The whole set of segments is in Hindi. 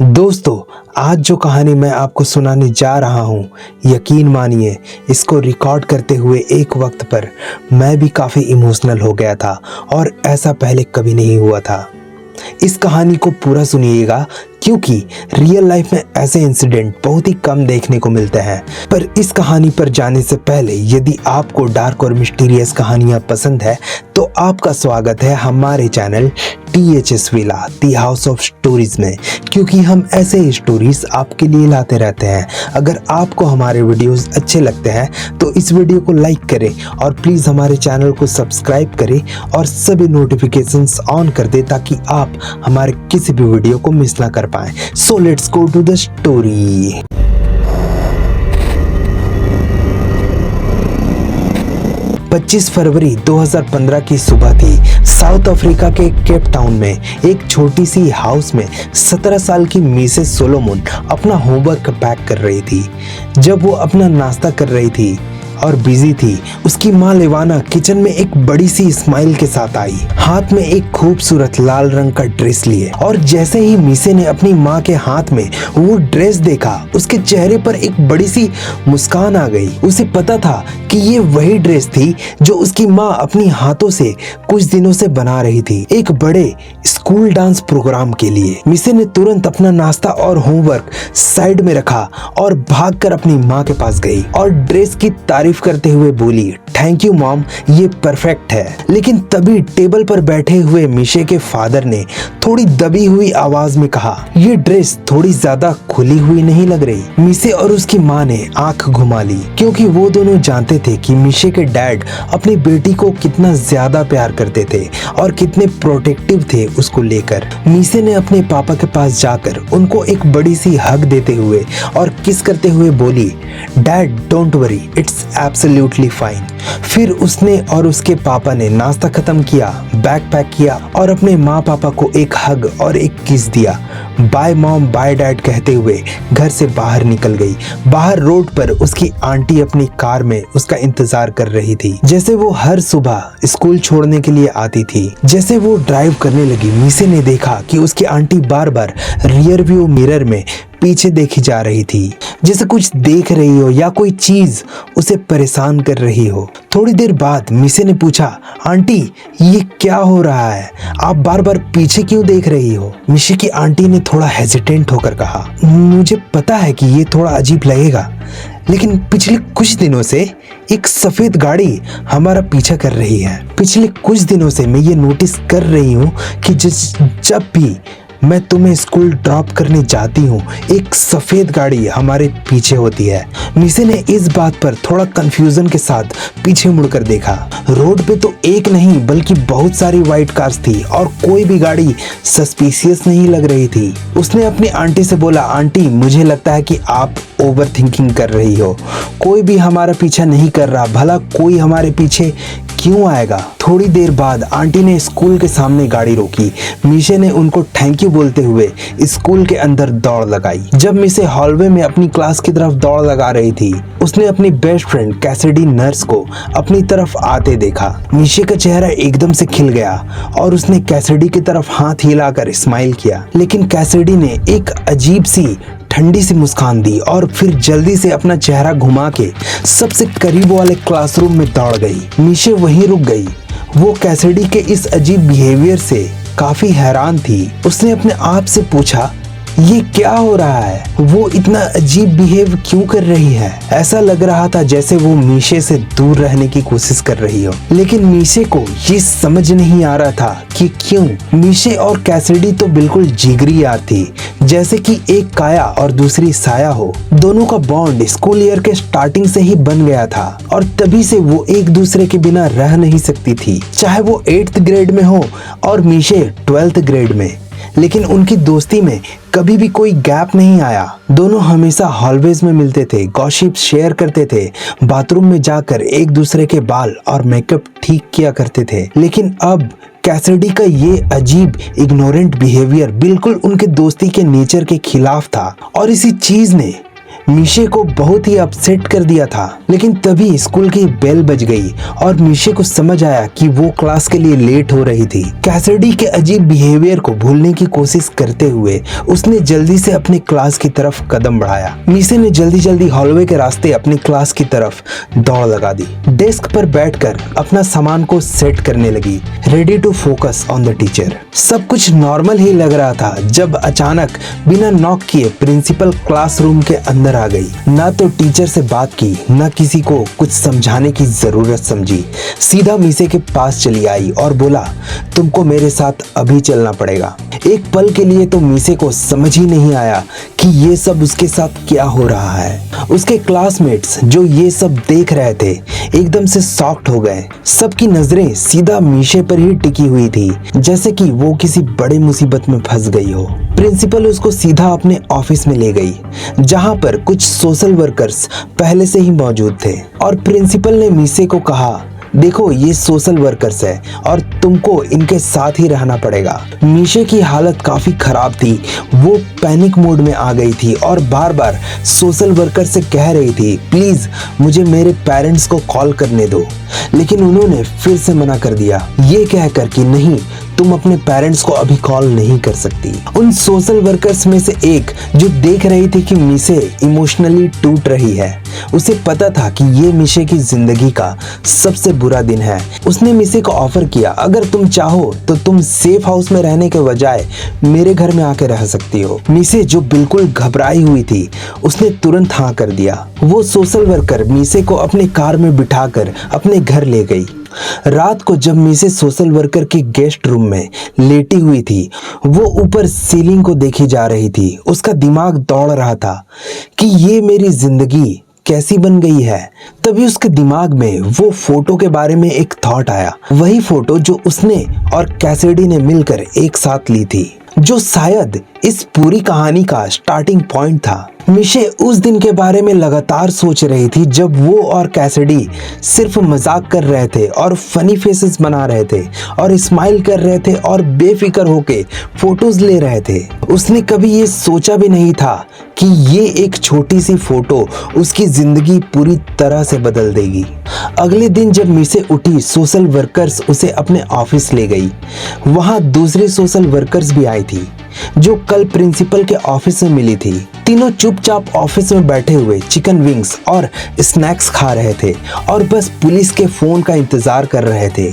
दोस्तों, आज जो कहानी मैं आपको सुनाने जा रहा हूँ, यकीन मानिए इसको रिकॉर्ड करते हुए एक वक्त पर मैं भी काफ़ी इमोशनल हो गया था और ऐसा पहले कभी नहीं हुआ था। इस कहानी को पूरा सुनिएगा क्योंकि रियल लाइफ में ऐसे इंसिडेंट बहुत ही कम देखने को मिलते हैं। पर इस कहानी पर जाने से पहले यदि आपको डार्क और मिस्टीरियस कहानियां पसंद है तो आपका स्वागत है हमारे channel THS villa the house of stories में, क्योंकि हम ऐसे स्टोरीज आपके लिए लाते रहते हैं। अगर आपको हमारे वीडियोस अच्छे लगते हैं तो इस वीडियो को लाइक करें और प्लीज़ हमारे चैनल को सब्सक्राइब करें और सभी नोटिफिकेशंस ऑन कर दें ताकि आप हमारे किसी भी वीडियो को मिस ना कर पाएं। So let's go to the story. पच्चीस फरवरी 2015 की सुबह थी। साउथ अफ्रीका के केप टाउन में एक छोटी सी हाउस में 17 साल की मिसेस सोलोमन अपना होमवर्क पैक कर रही थी। जब वो अपना नाश्ता कर रही थी और बिजी थी, उसकी माँ लेवाना किचन में एक बड़ी सी स्माइल के साथ आई, हाथ में एक खूबसूरत लाल रंग का ड्रेस लिए। और जैसे ही मीसे ने अपनी माँ के हाथ में वो ड्रेस देखा, उसके चेहरे पर एक बड़ी सी मुस्कान आ गई। उसे पता था कि ये वही ड्रेस थी जो उसकी माँ अपनी हाथों से कुछ दिनों से बना रही थी, एक बड़े स्कूल डांस प्रोग्राम के लिए। मिसे ने तुरंत अपना नाश्ता और होमवर्क साइड में रखा और भागकर अपनी माँ के पास गई और ड्रेस की तारीफ करते हुए बोली, थैंक यू मॉम, ये परफेक्ट है। लेकिन तभी टेबल पर बैठे हुए मिशे के फादर ने थोड़ी दबी हुई आवाज में कहा, ये ड्रेस थोड़ी ज्यादा खुली हुई नहीं लग रही। मिशे और उसकी माँ ने आंख घुमा ली क्योंकि वो दोनों जानते थे कि मिशे के डैड अपनी बेटी को कितना ज्यादा प्यार करते थे और कितने प्रोटेक्टिव थे उसको लेकर। मिशे ने अपने पापा के पास जाकर उनको एक बड़ी सी हग देते हुए और किस करते हुए बोली, dad don't worry, it's absolutely fine. फिर उसने और उसके पापा ने नाश्ता खत्म किया, बैग पैक किया और अपने माँ पापा को एक हग और एक किस दिया। बाय मॉम बाय डैड कहते हुए घर से बाहर निकल गई। बाहर रोड पर उसकी आंटी अपनी कार में उसका इंतजार कर रही थी, जैसे वो हर सुबह स्कूल छोड़ने के लिए आती थी। जैसे वो ड्राइव करने लगी, मिसे ने देखा कि उसकी आंटी बार बार रियर व्यू मिरर में पीछे देखी जा रही थी, जैसे कुछ देख रही हो या कोई चीज उसे परेशान कर रही हो। थोड़ी देर बाद मिसे ने पूछा, आंटी ये क्या हो रहा है, आप बार बार पीछे क्यों देख रही हो? मिशे की आंटी ने थोड़ा हेजिटेंट होकर कहा, मुझे पता है कि ये थोड़ा अजीब लगेगा, लेकिन पिछले कुछ दिनों से एक सफेद गाड़ी हमारा पीछा कर रही है। पिछले कुछ दिनों से मैं ये नोटिस कर रही हूँ कि जब भी मैं तुम्हें स्कूल ड्रॉप करने जाती हूँ, एक सफेद गाड़ी हमारे पीछे होती है। मिसे ने इस बात पर थोड़ा कंफ्यूजन के साथ पीछे मुड़कर देखा। रोड पे तो एक नहीं बल्कि बहुत सारी व्हाइट कार्स थी और कोई भी गाड़ी सस्पिशियस नहीं लग रही थी। उसने अपनी आंटी से बोला, आंटी मुझे लगता है कि आप ओवर थिंकिंग कर रही हो, कोई भी हमारा पीछा नहीं कर रहा, भला कोई हमारे पीछे क्यों आएगा? थोड़ी देर बाद आंटी ने स्कूल के सामने गाड़ी रोकी। मिशे ने उनको थैंक यू बोलते हुए स्कूल के अंदर दौड़ लगाई। जब मिशे हॉलवे में अपनी क्लास की तरफ दौड़ लगा रही थी, उसने अपनी बेस्ट फ्रेंड कैसिडी नर्स को अपनी तरफ आते देखा। मिशे का चेहरा एकदम से खिल गया और उसने कैसिडी की तरफ हाथ हिलाकर स्माइल किया, लेकिन कैसिडी ने एक अजीब सी ठंडी सी मुस्कान दी और फिर जल्दी से अपना चेहरा घुमा के सबसे करीब वाले क्लासरूम में दौड़ गई। मिशे वहीं रुक गई। वो कैसिडी के इस अजीब बिहेवियर से काफी हैरान थी। उसने अपने आप से पूछा, ये क्या हो रहा है? वो इतना अजीब बिहेव क्यों कर रही है? ऐसा लग रहा था जैसे वो मिशे से दूर रहने की कोशिश कर रही हो, लेकिन मिशे को ये समझ नहीं आ रहा था कि क्यों। मिशे और कैसिडी तो बिल्कुल जिगरी यार थी, जैसे कि एक काया और दूसरी साया हो। दोनों का बॉन्ड स्कूल ईयर के स्टार्टिंग से ही बन गया था और तभी से वो एक दूसरे के बिना रह नहीं सकती थी, चाहे वो 8th ग्रेड में हो और मिशे 12th ग्रेड में। लेकिन उनकी दोस्ती में कभी भी कोई गैप नहीं आया। दोनों हमेशा हॉलवेज में मिलते थे, गॉसिप शेयर करते थे, बाथरूम में जाकर एक दूसरे के बाल और मेकअप ठीक किया करते थे। लेकिन अब कैसिडी का ये अजीब इग्नोरेंट बिहेवियर बिल्कुल उनके दोस्ती के नेचर के खिलाफ था और इसी चीज ने मीशे को बहुत ही अपसेट कर दिया था। लेकिन तभी स्कूल की बेल बज गई और मीशे को समझ आया कि वो क्लास के लिए लेट हो रही थी। कैसिडी के अजीब बिहेवियर को भूलने की कोशिश करते हुए उसने जल्दी से अपने क्लास की तरफ कदम बढ़ाया। मीशे ने जल्दी जल्दी हॉलवे के रास्ते अपनी क्लास की तरफ दौड़ लगा दी। डेस्क पर बैठकर अपना सामान को सेट करने लगी, ready to focus on the teacher. सब कुछ नॉर्मल ही लग रहा था जब अचानक बिना नॉक किए प्रिंसिपल क्लासरूम के अंदर आ गई। ना तो टीचर से बात की, ना किसी को कुछ समझाने की जरूरत समझी। सीधा मीशे के पास चली आई और बोला, तुमको मेरे साथ अभी चलना पड़ेगा। एक पल के लिए तो मीशे को समझ ही नहीं आया कि ये सब उसके साथ क्या हो रहा है। उसके क्लासमेट्स जो ये सब देख रहे थे एकदम से शॉक्ड हो गए। सबकी नजरें सीधा मीशे पर ही टिकी हुई थी, जैसे कि वो किसी बड़े मुसीबत में फंस गई हो। प्रिंसिपल उसको सीधा अपने ऑफिस में ले गई, जहां पर कुछ सोशल वर्कर्स पहले से ही मौजूद थे। और प्रिंसिपल ने मीशे को कहा, देखो ये सोशल वर्कर्स है और तुमको इनके साथ ही रहना पड़ेगा। मीशे की हालत काफी खराब थी। वो पैनिक मोड में आ गई थी और बार बार सोशल वर्कर से कह रही थी, प्लीज मुझे मेरे पेरेंट्स को कॉल करने दो। लेकिन उन्होंने फिर से मना कर दिया, ये कहकर कि नहीं, तुम अपने पेरेंट्स को अभी कॉल नहीं कर सकती। उन सोशल वर्कर्स में से एक जो देख रही थी कि मीशे इमोशनली टूट रही है, उसे पता था कि ये मीशे की जिंदगी का सबसे बुरा दिन है। उसने मीशे को ऑफर किया, अगर तुम चाहो तो तुम सेफ हाउस में रहने के बजाय मेरे घर में आके रह सकती हो। मीशे जो बिल्कुल घबराई हुई थी, उसने तुरंत हाँ कर दिया। वो सोशल वर्कर मीशे को अपने कार में बिठाकर अपने घर ले गई। रात को जब मीशे सोशल वर्कर के गेस्ट रूम में लेटी हुई थी, वो ऊपर सीलिंग को देखी जा रही थी। उसका दिमाग दौड़ रहा था कि ये मेरी जिंदगी कैसी बन गई है। तभी उसके दिमाग में वो फोटो के बारे में एक थॉट आया, वही फोटो जो उसने और कैसिडी ने मिलकर एक साथ ली थी, जो शायद इस पूरी कहानी का स्टार्टिंग पॉइंट था। मीशे उस दिन के बारे में लगातार सोच रही थी जब वो और कैसिडी सिर्फ मजाक कर रहे थे और फनी फेसेस बना रहे थे और स्माइल कर रहे थे और बेफिक्र होके फोटोज ले रहे थे। उसने कभी ये सोचा भी नहीं था कि ये एक छोटी सी फोटो उसकी जिंदगी पूरी तरह से बदल देगी। अगले दिन जब मीशे उठी, सोशल वर्कर्स उसे अपने ऑफिस ले गई। वहां दूसरी सोशल वर्कर्स भी आई थी जो कल प्रिंसिपल के ऑफिस में मिली थी। तीनों चुपचाप ऑफिस में बैठे हुए चिकन विंग्स और स्नैक्स खा रहे थे और बस पुलिस के फोन का इंतजार कर रहे थे।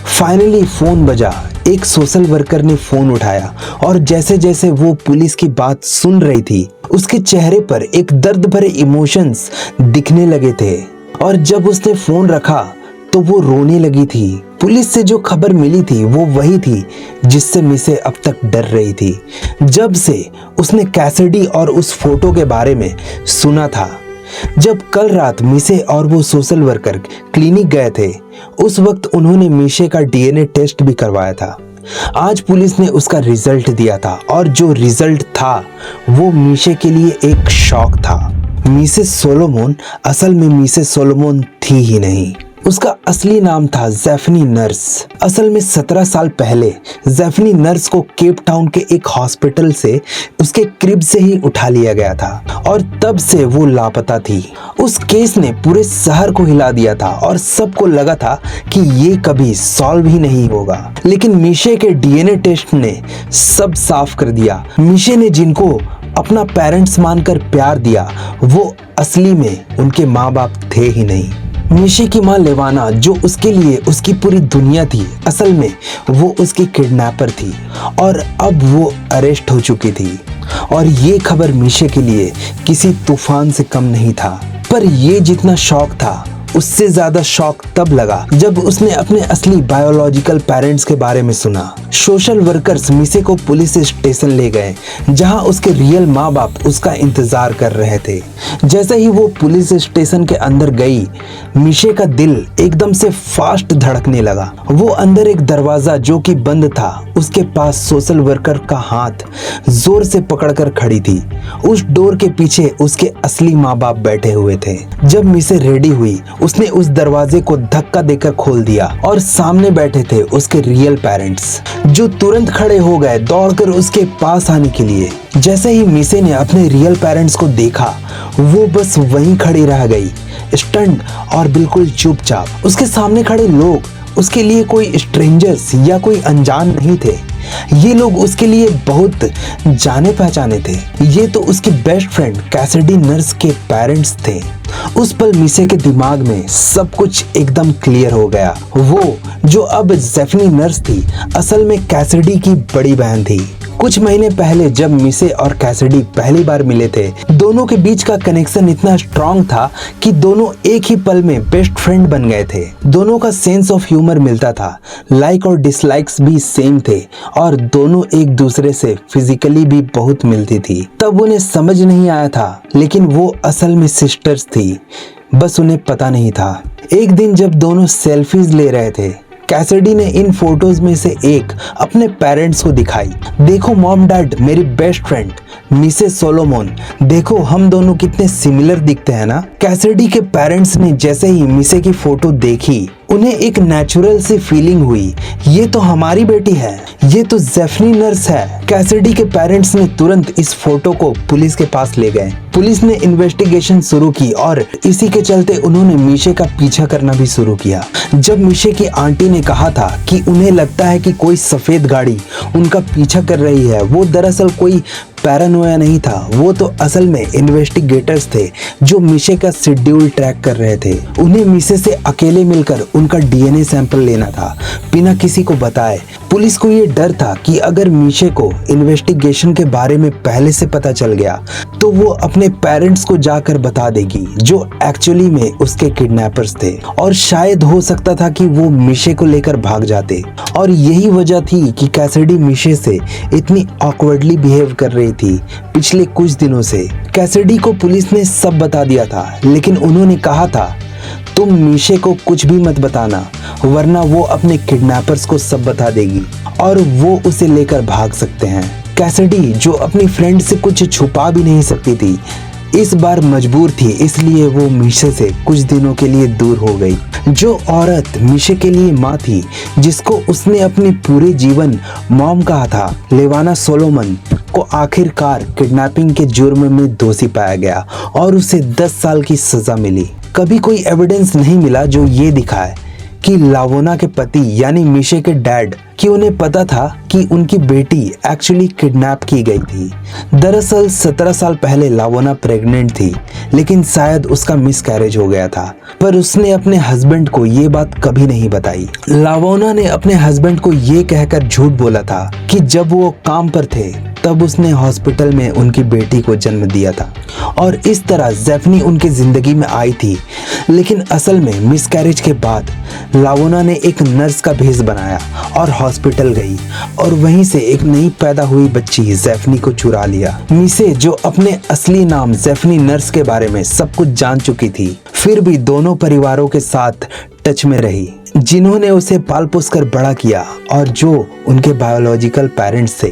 फाइनली फोन बजा। एक सोशल वर्कर ने फोन उठाया और जैसे जैसे वो पुलिस की बात सुन रही थी, उसके चेहरे पर एक दर्द भरे इमोशंस दिखने लगे थे। और जब उसने फोन रखा तो वो रोने लगी थी। पुलिस से जो खबर मिली थी वो वही थी जिससे मीशे अब तक डर रही थी, जब से उसने कैसिडी और उस फोटो के बारे में सुना था। जब कल रात मीशे और वो सोशल वर्कर क्लिनिक गए थे, उस वक्त उन्होंने मीशे का डीएनए टेस्ट भी करवाया था। आज पुलिस ने उसका रिजल्ट दिया था और जो रिजल्ट था वो मीशे के लिए एक शॉक था। मिसेस सोलोमन असल में मिसेस सोलोमन थी ही नहीं। उसका असली नाम था ज़ेफनी नर्स। असल में 17 साल पहले ज़ेफनी नर्स को केप टाउन के एक हॉस्पिटल से उसके क्रिब से ही उठा लिया गया था और तब से वो लापता थी। उस केस ने पूरे शहर को हिला दिया था और सबको लगा था कि ये कभी सॉल्व ही नहीं होगा। लेकिन मीशे के डीएनए टेस्ट ने सब साफ कर दिया। मीशे ने जिनको अपना पेरेंट्स मानकर प्यार दिया, वो असली में उनके माँ बाप थे ही नहीं। मीशे की माँ लेवाना, जो उसके लिए उसकी पूरी दुनिया थी, असल में वो उसकी किडनैपर थी और अब वो अरेस्ट हो चुकी थी। और ये खबर मीशे के लिए किसी तूफान से कम नहीं था। पर ये जितना शॉक था, उससे ज्यादा शॉक तब लगा जब उसने अपने असली बायोलॉजिकल पेरेंट्स के बारे में सुना। सोशल वर्कर्स मीशे को पुलिस स्टेशन ले गए, जहां उसके रियल माँ बाप उसका इंतजार कर रहे थे। जैसे ही वो पुलिस स्टेशन के अंदर गई, मीशे का दिल एकदम से फास्ट धड़कने लगा। वो अंदर एक दरवाजा जो कि बंद था, उसके पास सोशल वर्कर का हाथ जोर से पकड़कर खड़ी थी। उस डोर के पीछे उसके असली माँ बाप बैठे हुए थे। जब मीशे रेडी हुई, उसने उस दरवाजे को धक्का देकर खोल दिया और सामने बैठे थे उसके रियल पेरेंट्स, जो तुरंत खड़े हो गए दौड़कर उसके पास आने के लिए। जैसे ही मिसे ने अपने रियल पेरेंट्स को देखा, वो बस वहीं खड़ी रह गई, स्टन्ड और बिल्कुल चुपचाप। उसके सामने खड़े लोग उसके लिए कोई स्ट्रेंजर्स या कोई अनजान नहीं थे। ये लोग उसके लिए बहुत जाने पहचाने थे। ये तो उसकी बेस्ट फ्रेंड कैसिडी नर्स के पेरेंट्स थे। उस पल मिसे के दिमाग में सब कुछ एकदम क्लियर हो गया। वो जो अब जेफनी नर्स थी, असल में कैसिडी की बड़ी बहन थी। कुछ महीने पहले जब मिसे और कैसिडी पहली बार मिले थे, दोनों के बीच का कनेक्शन इतना स्ट्रॉन्ग था कि दोनों एक ही पल में बेस्ट फ्रेंड बन गए थे। दोनों का सेंस ऑफ ह्यूमर मिलता था, लाइक और डिसलाइक्स भी सेम थे और दोनों एक दूसरे से फिजिकली भी बहुत मिलती थी। तब उन्हें समझ नहीं आया था, लेकिन वो असल में सिस्टर्स थी, बस उन्हें पता नहीं था। एक दिन जब दोनों सेल्फीज ले रहे थे, कैसिडी ने इन फोटोज में से एक अपने पेरेंट्स को दिखाई। देखो मॉम डैड, मेरी बेस्ट फ्रेंड मिसेस सोलोमन, देखो हम दोनों कितने सिमिलर दिखते हैं ना। कैसिडी के पेरेंट्स ने जैसे ही मिसे की फोटो देखी, उन्हें एक नेचुरल सी फीलिंग हुई, ये तो हमारी बेटी है, ये तो जेफनी नर्स है। कैसिडी के पेरेंट्स ने तुरंत इस फोटो को पुलिस के पास ले गए। पुलिस ने इन्वेस्टिगेशन शुरू की और इसी के चलते उन्होंने मिशे का पीछा करना भी शुरू किया। जब मिशे की आंटी ने कहा था कि उन्हें लगता है कि कोई सफेद गाड़ी उनका पीछा कर रही है, वो दरअसल कोई पैरानोया नहीं था, वो तो असल में इन्वेस्टिगेटर्स थे जो मिशे का शेड्यूल ट्रैक कर रहे थे। उन्हें मिशे से अकेले मिलकर उनका डीएनए सैंपल लेना था, बिना किसी को बताए। पुलिस को ये डर था कि अगर मिशे को इन्वेस्टिगेशन के बारे में पहले से पता चल गया तो वो अपने पेरेंट्स को जाकर बता देगी, जो एक्चुअली में उसके किडनैपर्स थे, और शायद हो सकता था कि वो मिशे को लेकर भाग जाते। और यही वजह थी कि कैसिडी मिशे से इतनी ऑकवर्डली बिहेव कर रही थी पिछले कुछ दिनों से। कैसिडी को पुलिस ने सब बता दिया था, लेकिन उन्होंने कहा था तुम मिशे को कुछ भी मत बताना, वरना वो अपने किडनैपर्स को सब बता देगी और वो उसे लेकर भाग सकते हैं। कैसिडी, जो अपनी फ्रेंड से कुछ छुपा भी नहीं सकती थी, इस बार मजबूर थी, इसलिए वो मिशे से कुछ दिनों के लिए दूर हो गई। जो औरत मिशे के लिए माँ थी, जिसको उसने अपने पूरे जीवन मॉम कहा था, लेवाना सोलोमन, को आखिरकार किडनैपिंग के जुर्म में दोषी पाया गया और उसे 10 साल की सजा मिली। कभी कोई एविडेंस नहीं मिला जो ये दिखाए कि लावोना के पति यानी मिशे के डैड कि उन्हें पता था कि उनकी बेटी एक्चुअली किडनैप की गई थी। दरअसल 17 साल पहले लावोना प्रेग्नेंट थी, लेकिन शायद उसका मिसकैरेज हो गया था, पर उसने अपने हस्बैंड को ये बात कभी नहीं बताई। लावोना ने अपने हस्बैंड को ये कहकर झूठ बोला था कि जब वो काम पर थे तब उसने हॉस्पिटल में उनकी बेटी को जन्म दिया था और इस तरह जेफनी उनकी जिंदगी में आई थी। लेकिन असल में मिसकैरेज के बाद लावोना ने एक नर्स का भेष बनाया और हॉस्पिटल गई और वहीं से एक नई पैदा हुई बच्ची जेफनी को चुरा लिया। मिसे, जो अपने असली नाम जेफनी नर्स के बारे में सब कुछ जान चुकी थी, फिर भी दोनों परिवारों के साथ टच में रही, जिन्होंने उसे पाल पोस कर बड़ा किया और जो उनके बायोलॉजिकल पेरेंट्स थे।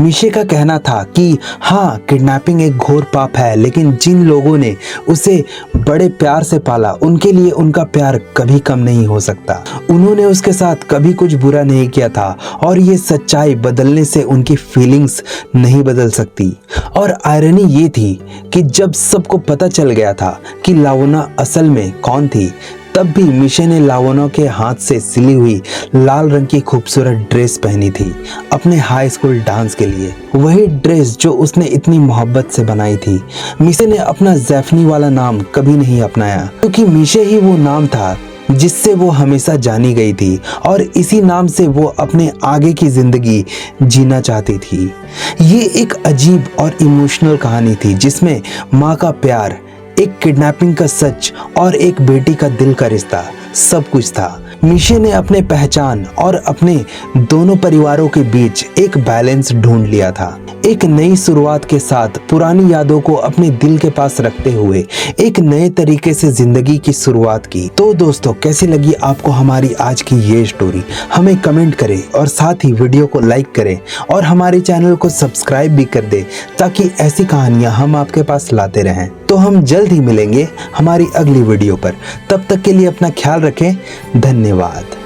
मिशे का कहना था कि हाँ, किडनैपिंग एक घोर पाप है, लेकिन जिन लोगों ने उसे बड़े प्यार से पाला, उनके लिए उनका प्यार कभी कम नहीं हो सकता। उन्होंने उसके साथ कभी कुछ बुरा नहीं किया था और ये सच्चाई बदलने से उनकी फीलिंग्स नहीं बदल सकती। और आयरनी ये थी कि जब सबको पता चल गया था कि लावोना असल में कौन थी, तब भी मिशे ने लावोना के हाथ से सिली हुई लाल रंग की खूबसूरत ड्रेस पहनी थी अपने हाई स्कूल डांस के लिए, वही ड्रेस जो उसने इतनी मोहब्बत से बनाई थी। मिशे ने अपना जेफनी वाला नाम कभी नहीं अपनाया, क्योंकि मिशे ही वो नाम था जिससे वो हमेशा जानी गई थी और इसी नाम से वो अपने आगे की जिंदगी जीना चाहती थी। ये एक अजीब और इमोशनल कहानी थी जिसमें माँ का प्यार, एक किडनैपिंग का सच और एक बेटी का दिल का रिश्ता सब कुछ था। मिशे ने अपने पहचान और अपने दोनों परिवारों के बीच एक बैलेंस ढूंढ लिया था। एक नई शुरुआत के साथ पुरानी यादों को अपने दिल के पास रखते हुए एक नए तरीके से जिंदगी की शुरुआत की। तो दोस्तों, कैसी लगी आपको हमारी आज की ये स्टोरी? हमें कमेंट करें और साथ ही वीडियो को लाइक करें और हमारे चैनल को सब्सक्राइब भी कर दें ताकि ऐसी कहानियां हम आपके पास लाते रहें। तो हम जल्द ही मिलेंगे हमारी अगली वीडियो पर। तब तक के लिए अपना ख्याल रखें। धन्यवाद।